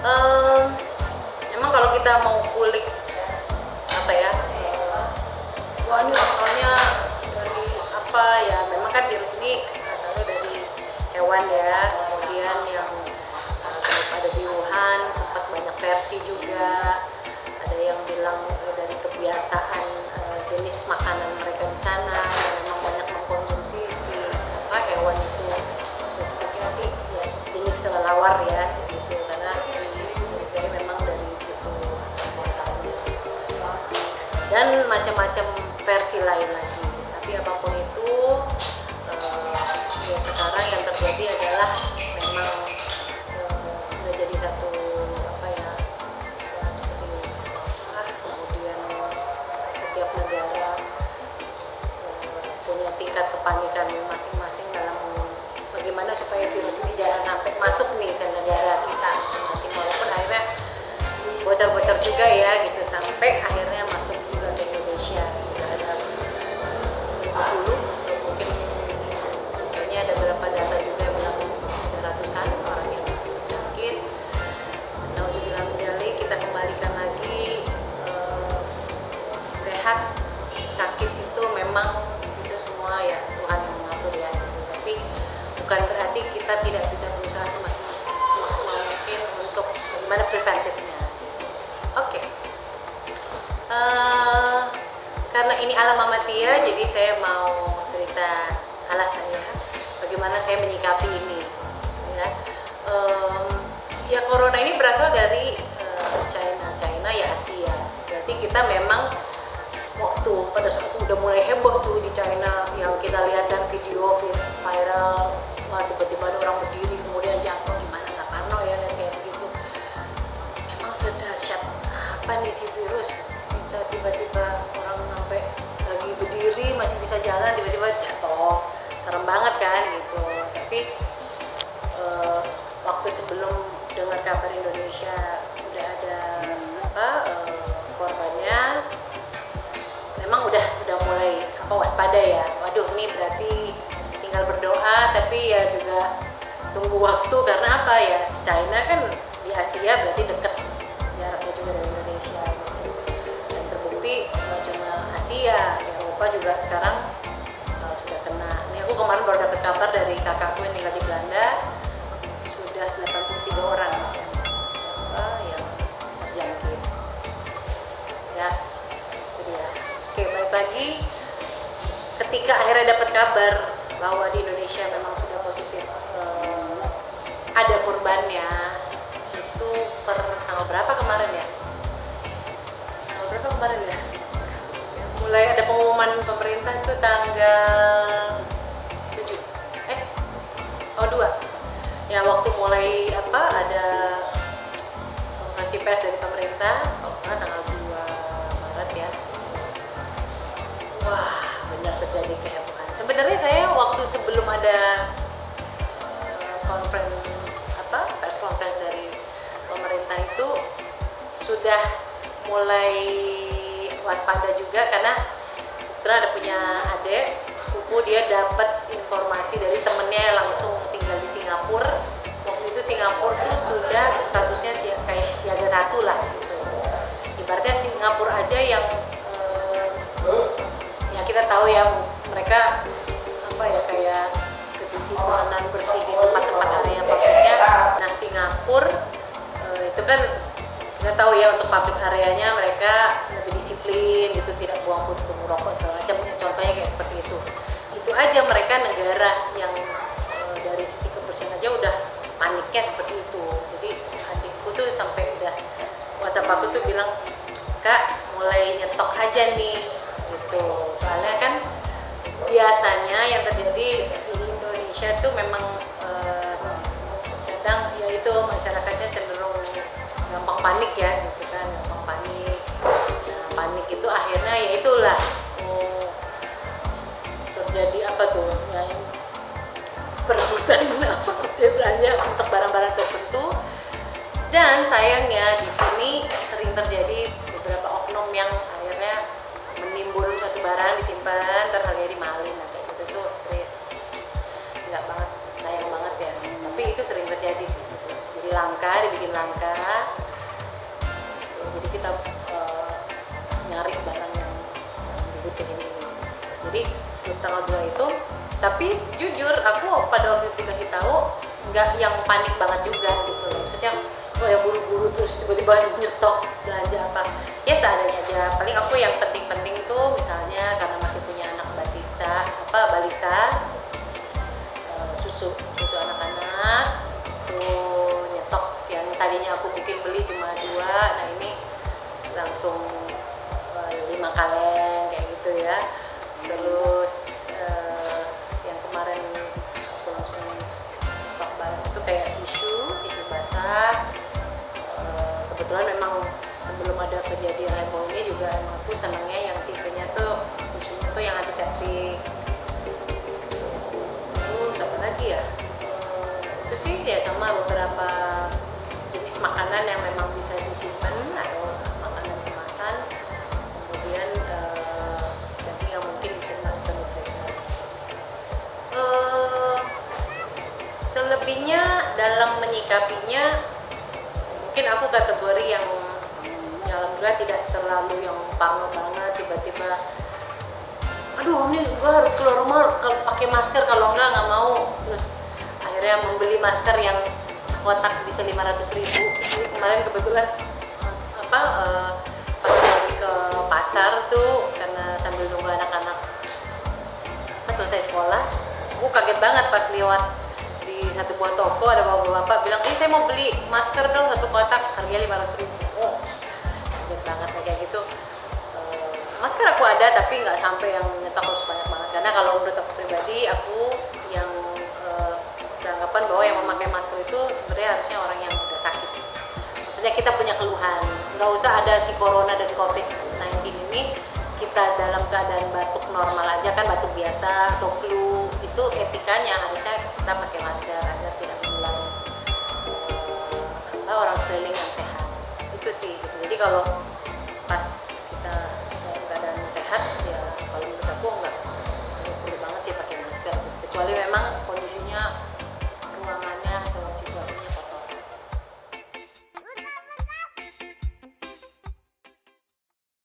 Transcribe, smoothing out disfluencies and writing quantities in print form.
Em, Emang kalau kita mau kulik apa ya, wah ini asalnya dari apa ya, memang kan virus ini asalnya dari hewan ya, kemudian yang ada di Wuhan sempat banyak versi juga, ada yang bilang dari kebiasaan jenis makanan mereka di sana yang memang banyak mengkonsumsi si hewan itu, spesifiknya sih ya jenis kelelawar ya gitu, karena dicurigai memang dari situ asal muasalnya, dan macam-macam versi lain lagi. Tapi apapun itu ya sekarang yang terjadi adalah memang sudah jadi satu apa ya, seperti kemudian setiap negara punya tingkat kepanikan masing-masing dalam bagaimana supaya virus ini jangan sampai masuk nih ke negara kita masing-masing, walaupun akhirnya bocor-bocor juga ya gitu, sampai akhirnya masuk juga ke Indonesia. Sudah ada 20 atau mungkin kayaknya ada beberapa data juga yang bilang ada ratusan orang yang terjangkit. Nauzubillah min dzalik, kita kembalikan lagi sehat sakit itu memang itu semua ya Tuhan yang mengatur ya gitu. Tapi bukan berarti kita tidak bisa berusaha semaksimal mungkin untuk bagaimana preventifnya. Oke. Karena ini ala Mama Tia, jadi saya mau cerita alasannya bagaimana saya menyikapi ini ya. Ya corona ini berasal dari China ya, Asia. Berarti kita memang waktu pada saat udah mulai heboh tuh di China yang kita lihat dan video viral, wah tiba-tiba ada orang berdiri kemudian jatuh, gimana nggak parno ya kayak begitu. Memang sedahsyat apa nih si virus, bisa tiba-tiba orang sampai lagi berdiri masih bisa jalan tiba-tiba jatuh, serem banget kan gitu. Tapi waktu sebelum dengar kabar Indonesia udah ada korbannya, memang udah mulai waspada ya. Waduh, ini berarti tinggal berdoa, tapi ya juga tunggu waktu, karena apa ya, China kan di Asia berarti deket jaraknya juga dari Indonesia gitu. Dan terbukti nggak cuma Asia, Eropa juga sekarang sudah kena. Ini aku kemarin baru dapat kabar dari kakakku yang tinggal di Belanda, sudah 83 orang yang terjangkit ya. Oke, balik lagi, ketika akhirnya dapat kabar bahwa di Indonesia memang sudah positif ada korbannya, itu per tanggal berapa kemarin ya? Tanggal berapa kemarin ya? Mulai ada pengumuman pemerintah itu tanggal 7. 2. Ya, waktu mulai ada konferensi pers dari pemerintah, kalau salah tanggal 2 Maret ya. Wah, benar terjadi kehebohan. Sebenarnya saya waktu sebelum ada press conference dari pemerintah itu sudah mulai waspada juga, karena kebetulan ada punya adik sepupu, dia dapat informasi dari temennya yang langsung tinggal di Singapura. Waktu itu Singapura tuh sudah statusnya kayak siaga 1 lah gitu. Ibaratnya Singapura aja yang ya kita tahu ya, mereka kayak kedisiplinan bersih di tempat-tempat area publiknya. Nah, Singapura itu kan kita tahu ya, untuk public areanya mereka lebih disiplin gitu, tidak buang puntung rokok segala macam. Contohnya kayak seperti itu. Itu aja mereka negara yang dari sisi kebersihan aja udah paniknya seperti itu. Jadi adikku tuh sampai udah WhatsApp aku tuh bilang, "Kak, mulai nyetok aja nih." Gitu. Soalnya kan biasanya yang terjadi di Indonesia tuh memang kadang ya itu masyarakatnya cenderung gampang panik ya gitu kan, gampang panik. Nah, panik itu akhirnya ya itulah terjadi apa tuh ya, perebutan zebranya untuk barang-barang tertentu. Dan sayangnya di sini sering terjadi beberapa oknum yang akhirnya menimbun suatu barang, disimpan, terharganya dimahalin, nah kayak gitu tuh seperti nggak banget, sayang banget ya. Tapi itu sering terjadi sih gitu. Jadi dibikin langka gitu. Jadi kita nyari barang yang dibutuhin ini. Jadi sebelum tanggal 2 itu, tapi jujur aku pada waktu itu dikasih tahu nggak yang panik banget juga gitu loh. Maksudnya ya buru-buru terus tiba-tiba nyetok belanja apa, ya seadanya aja. Paling aku yang penting-penting tuh misalnya karena masih punya anak balita, susu anak-anak tuh nyetok yang tadinya aku mungkin beli cuma 2, nah ini langsung 5 kaleng kayak gitu ya. Terus yang kemarin aku langsung nyetok barang itu kayak tisu basah. Kebetulan memang sebelum ada kejadian heboh ini juga emang aku senangnya yang tipenya tuh tisunya tuh yang antiseptik. Terus apa lagi ya, itu sih ya sama beberapa jenis makanan yang memang bisa disimpan atau makanan kemasan, kemudian daging yang mungkin bisa dimasukkan di freezer. Selebihnya dalam menyikapinya mungkin aku kategori yang alhamdulillah tidak terlalu yang parno banget tiba-tiba aduh ini gue harus keluar rumah kalau pakai masker, kalau nggak mau. Terus akhirnya membeli masker yang sekotak bisa 500.000. Jadi kemarin kebetulan pas lagi ke pasar tuh karena sambil nunggu anak-anak pas selesai sekolah, aku kaget banget pas lewat di satu buah toko ada bapak-bapak bilang, ini saya mau beli masker dong 1 kotak harganya 500.000. Oh, kaget banget kayak gitu. Masker aku ada tapi nggak sampai yang nyetok harus banyak banget, karena kalau menurut aku pribadi aku yang beranggapan bahwa yang memakai masker itu sebenarnya harusnya orang yang udah sakit. Maksudnya kita punya keluhan, nggak usah ada si corona dan COVID-19 ini, kita dalam keadaan batuk normal aja kan, batuk biasa atau flu, itu etikanya harusnya kita pakai masker agar tidak menular orang sekeliling yang sehat. Itu sih gitu. Jadi kalau pas kita dalam keadaan sehat ya kalau menurut aku nggak perlu banget sih pakai masker, kecuali memang kondisinya ruangan